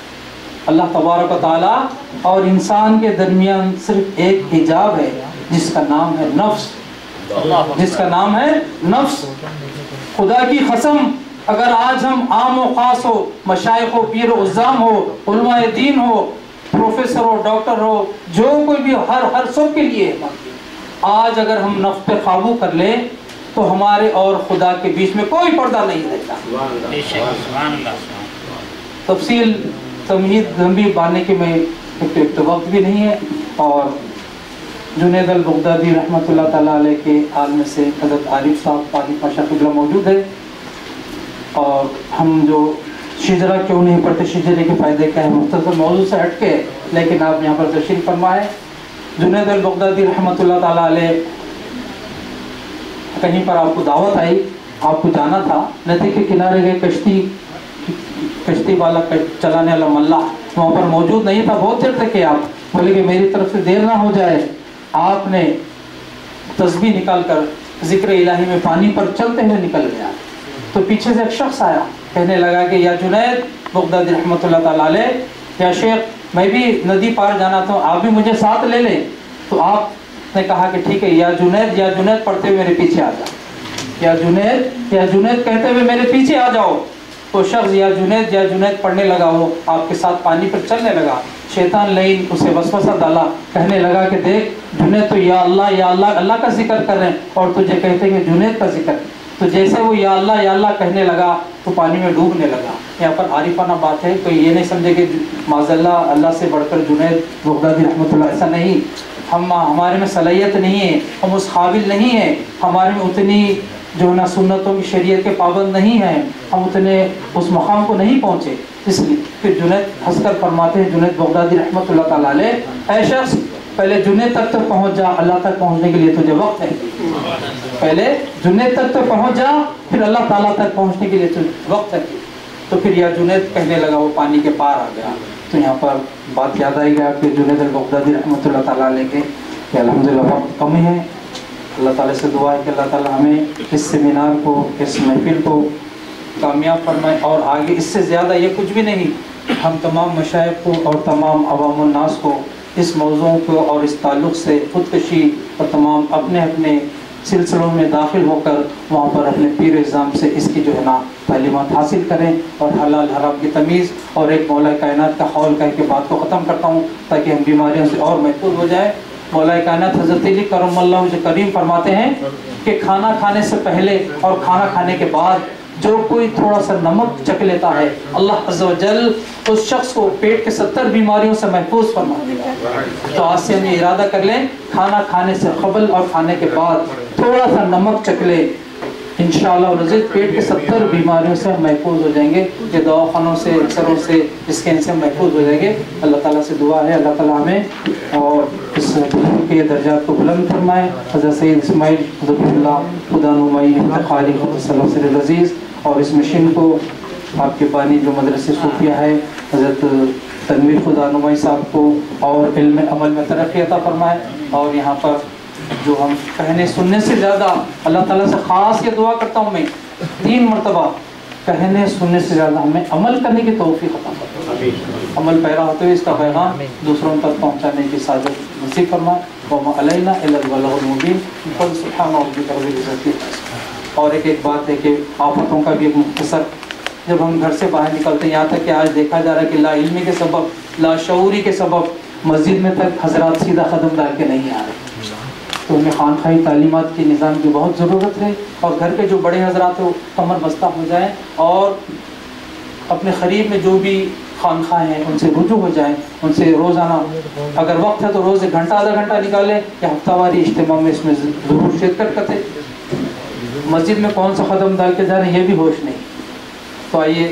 اللہ تبارک و تعالیٰ اور انسان کے درمیان صرف ایک حجاب ہے جس کا نام ہے نفس، جس کا نام ہے نفس۔ خدا کی قسم اگر آج ہم عام و خاص ہو، مشائخ ہو، پیر و عظام ہو، علماء دین ہو، پروفیسر ہو، ڈاکٹر ہو، جو کوئی بھی ہر سب کے لیے آج اگر ہم نفس پہ قابو کر لیں تو ہمارے اور خدا کے بیچ میں کوئی پردہ نہیں رہتا۔ تفصیل تمہید لمبی باندھنے کے میں ایک وقت بھی نہیں ہے، اور جنید البغدادی رحمۃ اللہ تعالیٰ علیہ کے عالم سے حضرت عارف صاحب طالب پاشا قبلہ موجود ہے، اور ہم جو شجرہ کیوں نہیں پڑھتے، شجرے کے فائدے کیا ہے، مختصر موضوع سے ہٹ کے، لیکن آپ یہاں پر تشریف فرما ہے۔ جنید البغدادی رحمۃ اللہ تعالیٰ علیہ کہیں پر آپ کو دعوت آئی، آپ کو جانا تھا، ندی کے کنارے گئے، کشتی والا چلانے والا ملاح وہاں پر موجود نہیں تھا، بہت دیر تک آپ بولے کہ میری طرف سے دیر نہ ہو جائے، آپ نے تسبیح نکال کر ذکر الہی میں پانی پر چلتے ہوئے نکل گیا، تو پیچھے سے ایک شخص آیا، کہنے لگا کہ یا جنید بغدادی رحمۃ اللہ تعالیٰ علیہ، یا شیخ میں بھی ندی پار جانا تھا، آپ بھی مجھے ساتھ لے لیں۔ تو آپ نے کہا کہ ٹھیک ہے یا جنید پڑھتے ہوئے میرے پیچھے آ جاؤ، یا جنید کہتے ہوئے میرے پیچھے آ جاؤ۔ تو شخص یا جنید پڑھنے لگا، وہ آپ کے ساتھ پانی پر چلنے لگا۔ شیطان لعین اسے وسوسہ ڈالا، کہنے لگا کہ دیکھ جنید تو یا اللہ کا ذکر کر رہے ہیں اور تجھے کہتے ہیں کہ جنید کا ذکر۔ تو جیسے وہ یا اللہ کہنے لگا تو پانی میں ڈوبنے لگا۔ یہاں پر عارفانہ بات ہے، تو یہ نہیں سمجھے کہ معاذ اللہ سے بڑھ کر جنید بغدادی رحمۃ اللہ، ایسا نہیں۔ ہمارے میں صلاحیت نہیں ہے، ہم اس قابل نہیں ہیں، ہمارے میں اتنی جو ہے نا سنتوں کی شریعت کے پابند نہیں ہیں، ہم اتنے اس مقام کو نہیں پہنچے۔ اس لیے پھر جنید ہنس کر فرماتے ہیں، جنید بغدادی رحمۃ اللہ تعالیٰ علیہ، اے شخص پہلے جنید تک تو پہنچ جا، اللہ تک پہنچنے کے لیے تجھے وقت ہے۔ پہلے جنید تک تو پہنچ جا، پھر اللہ تعالیٰ تک پہنچنے کے لیے تجھے وقت ہے۔ تو پھر یا جنید کہنے لگا، وہ پانی کے پار آ گیا۔ تو یہاں پر بات یاد آئی گا کہ جنید البغدادی رحمۃ اللہ تعالیٰ علیہ کے کہ الحمدللہ وقت کم ہے۔ اللہ تعالیٰ سے دعا ہے کہ اللہ تعالیٰ ہمیں اس سیمینار کو، اس محفل کو کامیاب فرمائے، اور آگے اس سے زیادہ یہ کچھ بھی نہیں، ہم تمام مشائخ کو اور تمام عوام الناس کو اس موضوع کو اور اس تعلق سے خودکشی اور تمام اپنے اپنے سلسلوں میں داخل ہو کر وہاں پر اپنے پیر اعظام سے اس کی جو ہے نا تعلیمات حاصل کریں، اور حلال حرام کی تمیز اور ایک مولا کائنات کا قول کہہ کے بات کو ختم کرتا ہوں تاکہ ہم بیماریوں سے اور محفوظ ہو جائیں۔ مولا کائنات حضرت علی کرم اللہ وجہ کریم فرماتے ہیں کہ کھانا کھانے سے پہلے اور کھانا کھانے کے بعد جو کوئی تھوڑا سا نمک چکھ لیتا ہے، اللہ عز و جل اس شخص کو پیٹ کے 70 بیماریوں سے محفوظ فرما دے گا۔ تو آج سے ہم یہ ارادہ کر لیں، کھانا کھانے سے قبل اور کھانے کے بعد تھوڑا سا نمک چکھ لیں، انشاءاللہ العزیز پیٹ کے 70 بیماریوں سے ہم محفوظ ہو جائیں گے، یہ دواخانوں سے، اکثروں سے، اسکین سے ہم محفوظ ہو جائیں گے۔ اللہ تعالیٰ سے دعا ہے اللہ تعالیٰ ہمیں اور اس بزرگ کے درجات کو بلند فرمائے۔ حضرت سید اسماعیل ذبیح اللہ خدا نمائی افتخاری صلی اللہ علیہ العزیز، اور اس مشن کو آپ کے بانی جو مدرسہ صوفیہ ہے حضرت تنویر خدا نمائی صاحب کو اور علم عمل میں ترقی عطا فرمائے، اور یہاں پر جو ہم کہنے سننے سے زیادہ اللہ تعالیٰ سے خاص یہ دعا کرتا ہوں میں 3 مرتبہ، کہنے سننے سے زیادہ ہمیں عمل کرنے کی توفیق عطا فرمائے، عمل پیرا ہوتے ہوئے اس کا پیغام دوسروں تک پہنچانے کی سعادت نصیب فرمائے۔ وما علینا الا البلاغ المبین، سبحان ربک رب العزت۔ اور ایک بات ہے کہ آفتوں کا بھی ایک مختصر، جب ہم گھر سے باہر نکلتے ہیں، یہاں تک کہ آج دیکھا جا رہا ہے کہ لا علمی کے سبب، لا شعوری کے سبب مسجد میں تک حضرات سیدھا قدم ڈال کے نہیں آ رہے، تو ہمیں خانقاہی تعلیمات کے نظام کی بہت ضرورت ہے، اور گھر کے جو بڑے حضرات ہیں وہ کمر بستہ ہو جائیں اور اپنے قریب میں جو بھی خانقاہ ہیں ان سے رجوع ہو جائیں، ان سے روزانہ اگر وقت ہے تو روز 1 گھنٹہ آدھا گھنٹہ نکالیں، یا ہفتہ واری اجتماع میں اس میں ضرور شرکت کرتے۔ مسجد میں کون سا قدم ڈال کے جا رہے ہیں یہ بھی ہوش نہیں۔ تو آئیے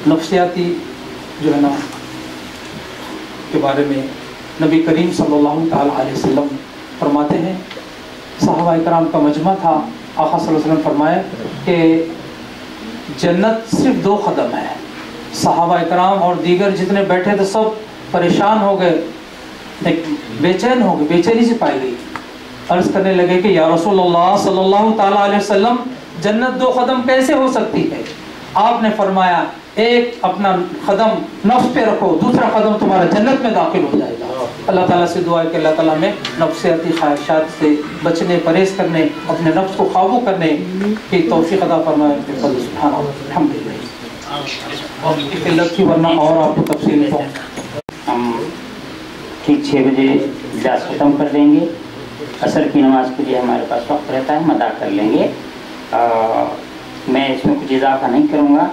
نفسیاتی جو ہے نا کے بارے میں نبی کریم صلی اللہ تعالیٰ علیہ وسلم فرماتے ہیں، صحابہ کرام کا مجمع تھا، آقا صلی اللہ علیہ وسلم فرمائے کہ جنت صرف 2 قدم ہے۔ صحابہ کرام اور دیگر جتنے بیٹھے تھے سب پریشان ہو گئے، بے چین ہو گئے، بے چینی سے پائی گئی۔ عرض کرنے لگے کہ یا رسول اللہ صلی اللہ تعالیٰ علیہ وسلم، جنت 2 قدم کیسے ہو سکتی ہے؟ آپ نے فرمایا ایک اپنا قدم نفس پہ رکھو، دوسرا قدم تمہارا جنت میں داخل ہو جائے گا۔ اللہ تعالیٰ سے دعا ہے کہ اللہ تعالیٰ میں نفسیاتی خواہشات سے بچنے، پرہیز کرنے، اپنے نفس کو قابو کرنے کی توفیق عطا فرمائے۔ سبحان اللہ، الحمدللہ۔ اور کی قلت کی ورنہ اور آپ کو تفصیل تو ہم ٹھیک 6 بجے اجلاس ختم کر دیں گے، عصر کی نماز کے لیے ہمارے پاس وقت رہتا ہے، ہم ادا کر لیں گے۔ میں اس میں کچھ اضافہ نہیں کروں گا،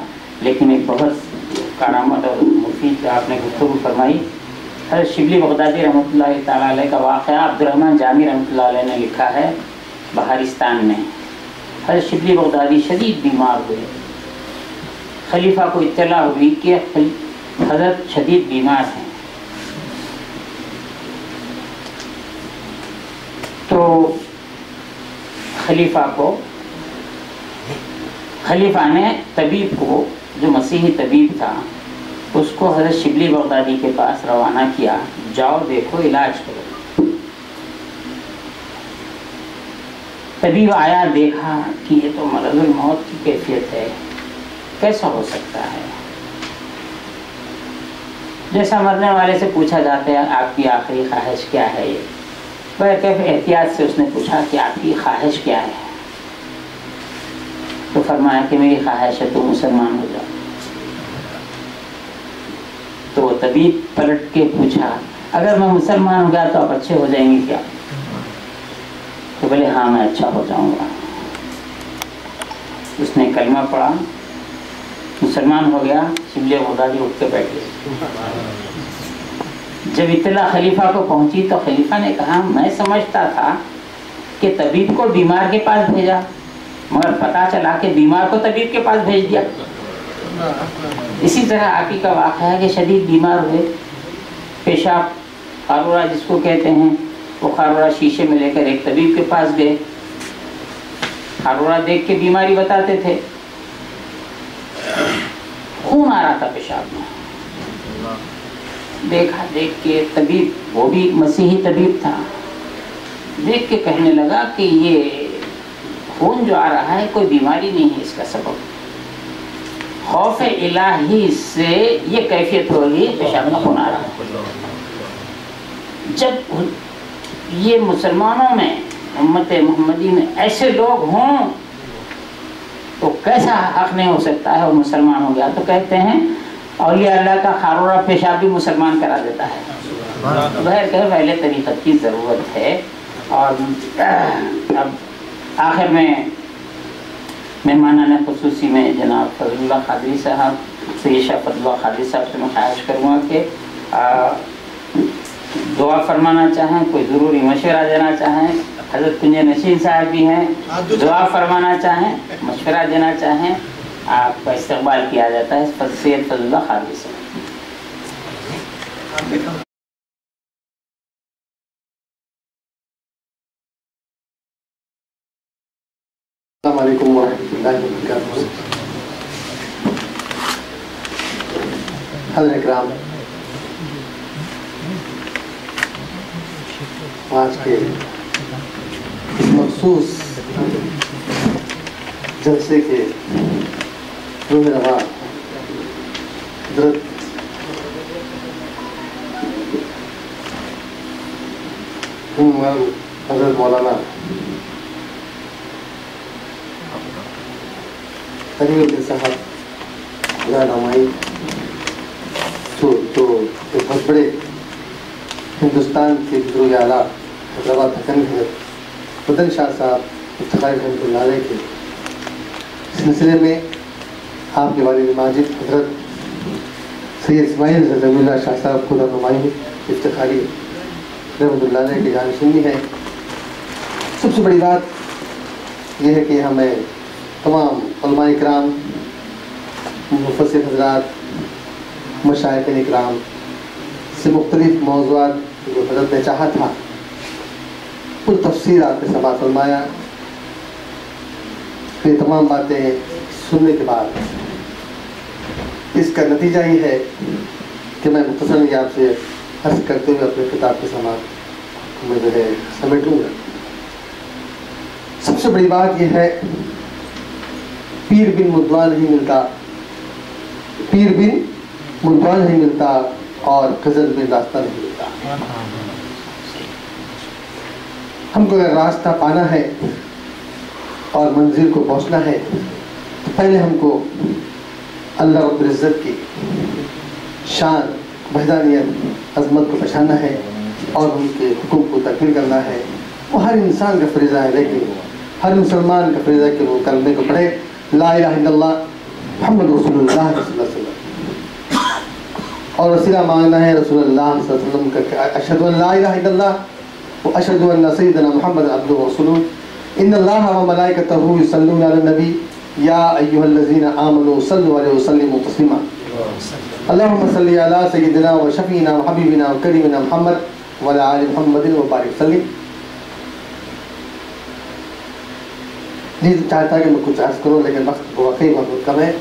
لیکن ایک بہت کارآمد اور مفید آپ نے گفتگو فرمائی۔ حضرت شبلی بغدادی رحمۃ اللہ تعالیٰ علیہ کا واقعہ عبد الرحمن جامی رحمۃ اللہ علیہ نے لکھا ہے بہارستان میں۔ حضرت شبلی بغدادی شدید بیمار ہوئے، خلیفہ کو اطلاع ہوئی کہ حضرت شدید بیمار ہیں، تو خلیفہ نے طبیب کو، جو مسیحی طبیب تھا، اس کو حضرت شبلی بغدادی کے پاس روانہ کیا، جاؤ دیکھو علاج کرو۔ طبیب آیا، دیکھا کہ یہ تو مرض الموت کی کیفیت ہے، کیسا ہو سکتا ہے؟ جیسا مرنے والے سے پوچھا جاتا ہے آپ کی آخری خواہش کیا ہے، یہ بہرکیف احتیاط سے اس نے پوچھا کہ آپ کی خواہش کیا ہے، تو فرمایا کہ میری خواہش ہے تو مسلمان ہو جاؤ۔ تو وہ طبیب پلٹ کے پوچھا اگر میں مسلمان ہو گیا تو آپ اچھے ہو جائیں گے کیا؟ تو بولے ہاں میں اچھا ہو جاؤں گا۔ اس نے کلمہ پڑھا، مسلمان ہو گیا، شبلے غزالی اٹھ کے بیٹھ گئے۔ جب اطلاع خلیفہ کو پہنچی تو خلیفہ نے کہا میں سمجھتا تھا کہ طبیب کو بیمار کے پاس بھیجا، مگر پتا چلا کہ بیمار کو طبیب کے پاس بھیج دیا۔ اسی طرح آپ ہی کا واقعہ ہے کہ شدید بیمار ہوئے، پیشاب خارورہ جس کو کہتے ہیں، وہ خارورہ شیشے میں لے کر ایک طبیب کے پاس گئے، خارورہ دیکھ کے بیماری بتاتے تھے، خون آ رہا تھا پیشاب میں، دیکھا، دیکھ کے طبیب، وہ بھی مسیحی طبیب تھا، دیکھ کے کہنے لگا کہ یہ خون جو آ رہا ہے کوئی بیماری نہیں ہے، اس کا سبب خوف الہی سے یہ کیفیت ہوگی، پیشاب میں خون آ رہا ہے۔ جب یہ مسلمانوں میں، امت محمدی میں ایسے لوگ ہوں تو کیسا حق نہیں ہو سکتا ہے وہ مسلمان ہو گیا؟ تو کہتے ہیں اولیاء اللہ کا خارورہ پیشاب بھی مسلمان کرا دیتا ہے۔ بہر کہ پہلے طریقت کی ضرورت ہے۔ اور اب آخر میں مہمانان خصوصی میں جناب فضل اللہ قادری صاحب، سید شاہ فضل اللہ قادری صاحب سے میں خواہش کروں گا کہ دعا فرمانا چاہیں، کوئی ضروری مشورہ دینا چاہیں، حضرت کنج نشین صاحب بھی ہیں، دعا فرمانا چاہیں، مشورہ دینا چاہیں، آپ کا استقبال کیا جاتا ہے۔ سید فضل اللہ قادری صاحب۔ السلام علیکم ورحمۃ اللہ وبرکاتہ۔ حضرت اکرام، آج کے اس مخصوص جلسے کے روح رواں حضرت حضرت مولانا تنویر الدین صاحب رہنمائی، جو ایک بہت بڑے ہندوستان کے بزرگ اعلیٰ حیدرآباد حکم حضرت مدن شاہ صاحب افتخاری رحمۃ اللہ علیہ کے سلسلے میں آپ کے والد ماجد حضرت سید اسماعیل رضی اللہ شاہ صاحب کو رہنمائی افتخاری رحمۃ اللہ علیہ کی جانشینی ہے۔ سب سے بڑی بات یہ ہے کہ ہمیں تمام علماء اکرام، مفسر حضرات، مشائخ اکرام سے مختلف موضوعات جو حضرت نے چاہا تھا پر تفصیل آپ نے سماعت فرمایا۔ یہ تمام باتیں سننے کے بعد اس کا نتیجہ یہ ہے کہ میں مختصراً آپ سے عرض کرتے ہوئے اپنے خطاب کی سماعت میں جو ہے سمیٹوں گا۔ سب سے بڑی بات یہ ہے، پیر بن مردوان نہیں ملتا، پیر بن مردوان نہیں ملتا اور غزل بن راستہ نہیں ملتا۔ ہم کو اگر راستہ پانا ہے اور منزل کو پہنچنا ہے تو پہلے ہم کو اللہ رب العزت کی شان، وحدانیت، عظمت کو پہچاننا ہے اور ان کے حکم کو تکمیل کرنا ہے۔ وہ ہر انسان کا فریضہ ہے، لیکن ہر مسلمان کا فریضہ ہے کہ وہ کلمے کو پڑھے، لا الہ الا اللہ محمد رسول اللہ صلی اللہ علیہ وسلم، اور وسیلہ مانگنا ہے رسول اللہ صلی اللہ علیہ وسلم کا، اشہد ان لا الہ الا اللہ و اشہد ان سیدنا محمد عبدہ ورسولہ، ان اللہ و ملائکتہ یصلون علی النبی یا ایھا الذین آمنوا صلوا علیہ وسلموا تسلیما، اللہم صلی علی سیدنا و شفیعنا و حبیبنا و کریمنا محمد وعلی آل محمد وبارک وسلم۔ جی چاہتا کہ میں کچھ عرض کروں، لیکن وقت واقعی بہت کم ہے۔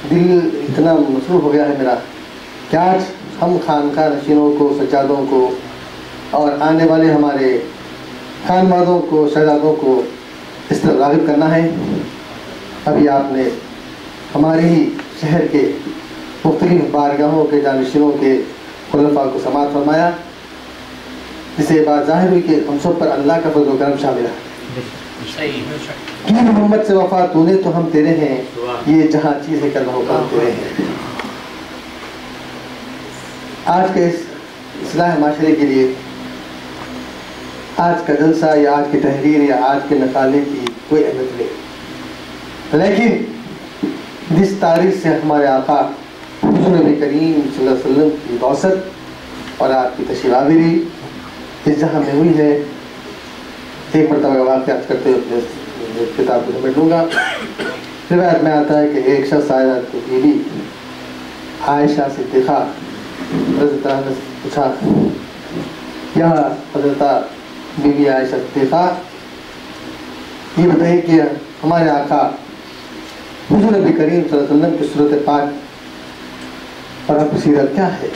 دل اتنا مصروف ہو گیا ہے میرا کہ آج ہم خانقاہ نشینوں کو، سجادوں کو اور آنے والے ہمارے خانوادوں کو، شہزادوں کو اس طرح راغب کرنا ہے۔ ابھی آپ نے ہمارے ہی شہر کے مختلف بارگاہوں کے جانشینوں کے خلفاء کو سماعت فرمایا، جس سے بات ظاہر ہوئی کہ ہم سب پر اللہ کا فضل و کرم شامل ہے۔ کہ محمد سے وفا تو نے تو ہم تیرے ہیں، یہ جہاں چیز ہے کہ اللہ کا ہم تیرے ہیں۔ آج کے اس اصلاح معاشرے کے لیے آج کا جلسہ یا آج کی تحریر یا آج کے مقالے کی کوئی اہمیت نہیں، لیکن جس تاریخ سے ہمارے آقا حضور نبی کریم صلی اللہ علیہ وسلم کی بعثت اور آپ کی تشریف آوری اس جہاں میں ہوئی ہے، ایک مرتبہ واقعات کرتے ہوئے اپنے کتاب کو سمیٹ لوں گا۔ روایت میں آتا ہے کہ ایک شخص آیا تو بیوی عائشہ صدیقہ رضی اللہ عنہا سے پوچھا، یا حضرت بیوی عائشہ صدیقہ یہ بتائیے کہ ہمارے آقا حضور نبی کریم صلی اللہ علیہ وسلم کی صورت پاک اور آپ کی سیرت کیا ہے؟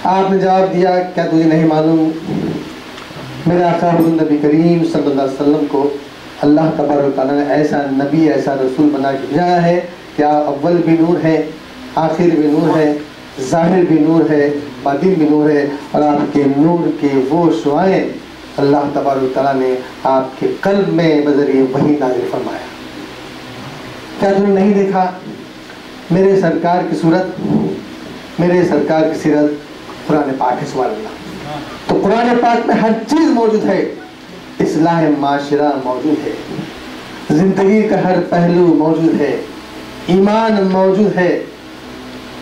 آپ نے جواب دیا، کیا تجھے نہیں معلوم میرے آقا حضور نبی کریم صلی اللہ علیہ وسلم کو اللہ تبارک و تعالیٰ نے ایسا نبی ایسا رسول بنا کے بھیجا ہے کہ آپ اول بھی نور ہے، آخر بھی نور ہے، ظاہر بھی نور ہے، باطن بھی نور ہے، اور آپ کے نور کے وہ شعائیں اللہ تبارک و تعالیٰ نے آپ کے قلب میں بذریعہ وحی نازل فرمایا۔ کیا تم نے نہیں دیکھا میرے سرکار کی صورت، میرے سرکار کی سیرت قرآن پاک ہے، سبحان اللہ۔ تو قرآن پاک میں ہر چیز موجود ہے، اصلاح معاشرہ موجود ہے، زندگی کا ہر پہلو موجود ہے، ایمان موجود ہے،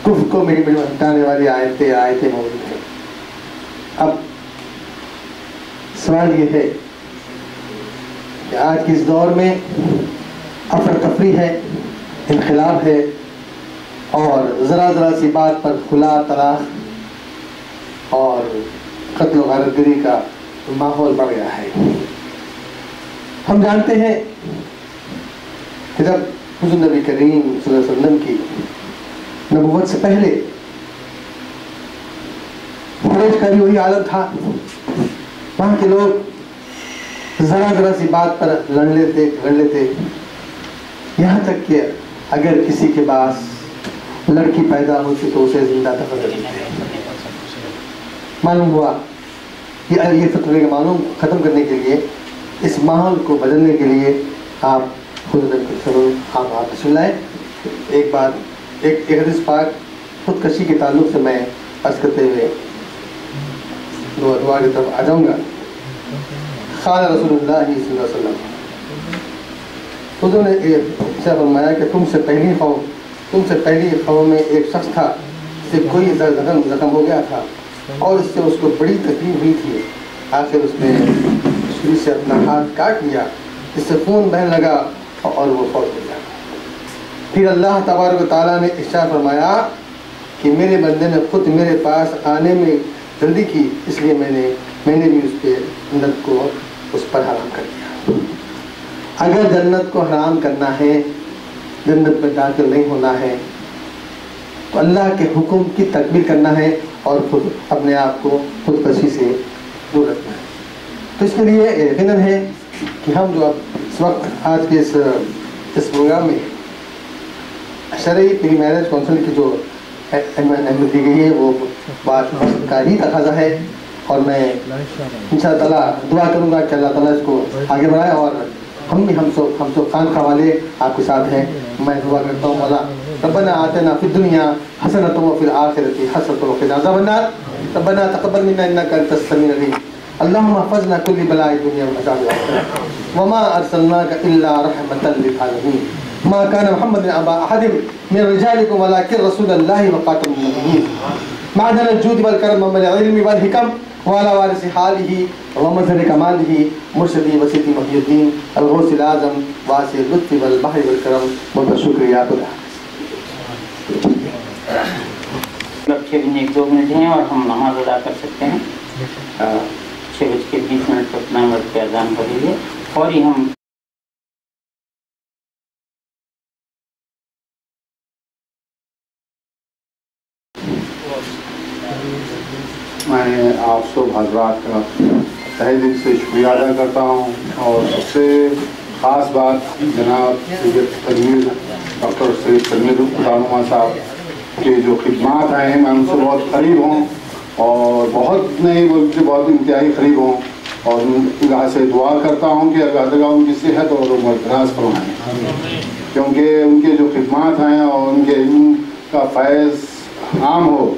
کفر کو میری بڑی ہٹانے والی آیتیں موجود ہیں۔ اب سوال یہ ہے کہ آج کے اس دور میں افراتفری ہے، انقلاب ہے، اور ذرا ذرا سی بات پر خلا، طلاق اور قتل و غارت گری کا ماحول بڑھ گیا ہے۔ ہم جانتے ہیں کہ جب حضور نبی کریم صلی اللہ علیہ وسلم کی نبوت سے پہلے قریش کا بھی وہی عالم تھا، وہاں کے لوگ ذرا ذرا سی بات پر لڑ لیتے، یہاں تک کہ اگر کسی کے پاس لڑکی پیدا ہوتی تو اسے زندہ دفن کر دیتے۔ معلوم ہوا یہ فتوے کا معلوم ختم کرنے کے لیے، اس ماحول کو بدلنے کے لیے آپ خود آپ سن لائیں۔ ایک بات، ایک حدیث پاک خودکشی کے تعلق سے میں عرض کرتے ہوئے دعا کی طرف آ جاؤں گا۔ قال رسول اللہ صلی اللہ علیہ وسلم، حضور نے فرمایا کہ تم سے پہلی قوم میں ایک شخص تھا جسے کوئی زخم ہو گیا تھا اور اس کو بڑی تکلیف ہوئی تھی، آخر اس نے چھری سے اپنا ہاتھ کاٹ لیا جس سے خون بہنے لگا اور وہ فوت ہو گیا۔ پھر اللہ تبارک و تعالیٰ نے ارشاد فرمایا کہ میرے بندے نے خود میرے پاس آنے میں جلدی کی، اس لیے میں نے بھی اس پہ جنت کو اس پر حرام کر دیا۔ اگر جنت کو حرام کرنا ہے، جنت میں داخل نہیں ہونا ہے، تو اللہ کے حکم کی تکمیل کرنا ہے اور خود اپنے آپ کو خودکشی سے دور رکھنا ہے۔ تو اس کے لیے یقیناً ہے کہ ہم جو اب اس وقت آج کے اس پروگرام میں شرعی پری میرج کونسل کی جو اہمیت دی گئی ہے وہ بات کا ہی تقاضا ہے، اور میں انشاءاللہ تعالیٰ دعا کروں گا کہ اللہ تعالیٰ اس کو آگے بڑھائے، اور ہم سب خانقاہ والے آپ کے ساتھ ہیں۔ میں دعا کرتا ہوں، اللہ ربنا آتنا فی الدنیا حسنۃ وفی الآخرۃ حسنۃ وقنا عذاب النار، ربنا تقبل منا انک انت السمیع العلیم، اللهم احفظنا كل بلاء الدنيا وعذاب الآخرة، وما ارسلناك الا رحمة للعالمين، ما كان محمد ابا احد من رجالكم ولكن رسول الله وخاتم النبيين، معدن الجود والكرم ومن العلم والحكم، وعلى وارث حاله ومظهر كماله مرشدي وسيدي محي الدين الغوث الاعظم واسع اللطف والبحر والكرم، بہت شکریہ خدا۔ اب 6:02 ہیں اور ہم نماز ادا کر سکتے ہیں۔ 6:20 پر اپنا وقت پہ اذان ہو رہی ہے، فوری ہم میں آپ سب حضرات کا تہہ دل سے شکریہ ادا کرتا ہوں، اور سب سے خاص بات جناب سید تنویر ڈاکٹر سید تنویر رہنما صاحب کے جو خدمات ہیں میں ان سے بہت قریب ہوں اور بہت نہیں بلکہ بہت انتہائی قریب ہوں اور اللہ سے دعا کرتا ہوں کہ اللہ تعالیٰ ان کی صحت اور عمر دراز فرمائیں کیونکہ ان کے جو خدمات ہیں اور ان کے علم کا فیض عام ہو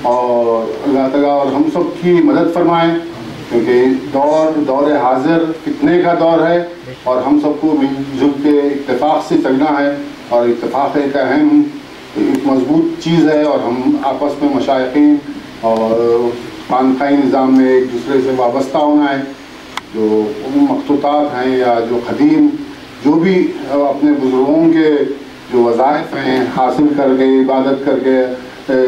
اور اللہ تعالیٰ اور ہم سب کی مدد فرمائیں کیونکہ دور حاضر فتنے کا دور ہے اور ہم سب کو مل جل کے اتفاق سے چلنا ہے اور اتفاق ایک اہم ایک مضبوط چیز ہے اور ہم آپس میں مشائقین اور خانقاہی نظام میں ایک دوسرے سے وابستہ ہونا ہے جو مخطوطات ہیں یا جو قدیم جو بھی اپنے بزرگوں کے جو وظائف ہیں حاصل کر کے عبادت کر کے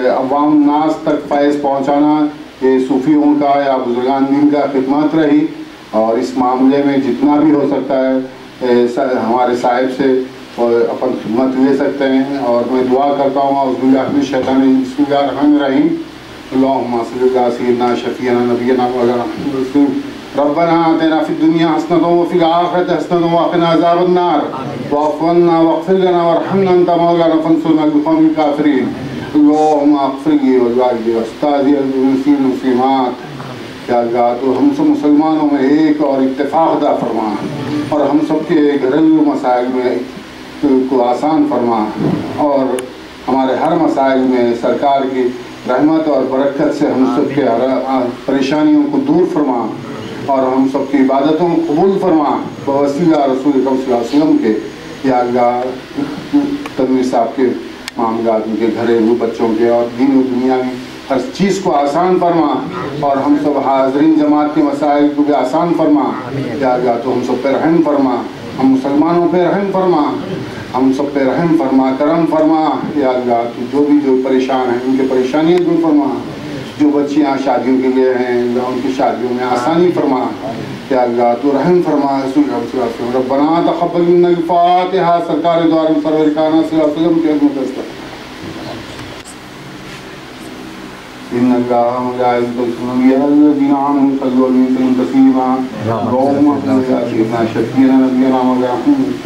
عوام ناس تک فیض پہنچانا یہ صوفیوں کا یا بزرگان دین کا خدمات رہی اور اس معاملے میں جتنا بھی ہو سکتا ہے ہمارے صاحب سے اپن خدمت لے سکتے ہیں اور میں دعا کرتا ہوں اعوذ باللہ من الشیطان الرجیم بسم اللہ الرحمن الرحیم اللہم صلی علی سیدنا شفیعنا نبینا مولانا محمد ربنا آتنا فی الدنیا حسنۃ وفی الآخرۃ حسنۃ وقنا عذاب النار واعف عنا واغفر لنا وارحمنا انت مولانا فانصرنا على القوم الكافرین اللہم اغفر لی وازواجی واستاذی المسلمین والمسلمات یا اللہ تو ہم سب مسلمانوں میں ایک اور اتفاق عطا فرما اور ہم سب کے گھریلو مسائل میں کو آسان فرما اور ہمارے ہر مسائل میں سرکار کی رحمت اور برکت سے ہم سب کے پریشانیوں کو دور فرما اور ہم سب کی عبادتوں کو قبول فرما بوسیلہ رسول اکرم صلی اللہ علیہ وسلم کے یا اللہ تنویر صاحب کے معاملات ان کے گھریلو بچوں کے اور دین و دنیا میں ہر چیز کو آسان فرما اور ہم سب حاضرین جماعت کے مسائل کو بھی آسان فرما یا اللہ تو ہم سب پہ رحم فرما ہم مسلمانوں پہ رحم فرما ہم سب پہ رحم فرما کرم فرما یا اللہ تو جو بھی جو پریشان ہیں ان کے پریشانیاں دور فرما جو بچیاں شادیوں کے لیے ہیں ان کی شادیوں میں آسانی فرما یا اللہ تو رحم فرما ربنا تقبل منا الفاتحہ سرکار دو عالم سرور کائنات صلی اللہ علیہ وسلم کی خدمت است ان اللہ ملائکۃہ یصلون علی الذین آمنوا صلوا علیہ وسلم تسلیما اللہم صل علی سیدنا شفیعنا نبینا مولانا محمد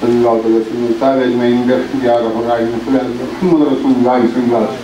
صلی اللہ علیہ وسلم اجمعین یا رب العالمین محمد رسول اللہ صلی اللہ علیہ وسلم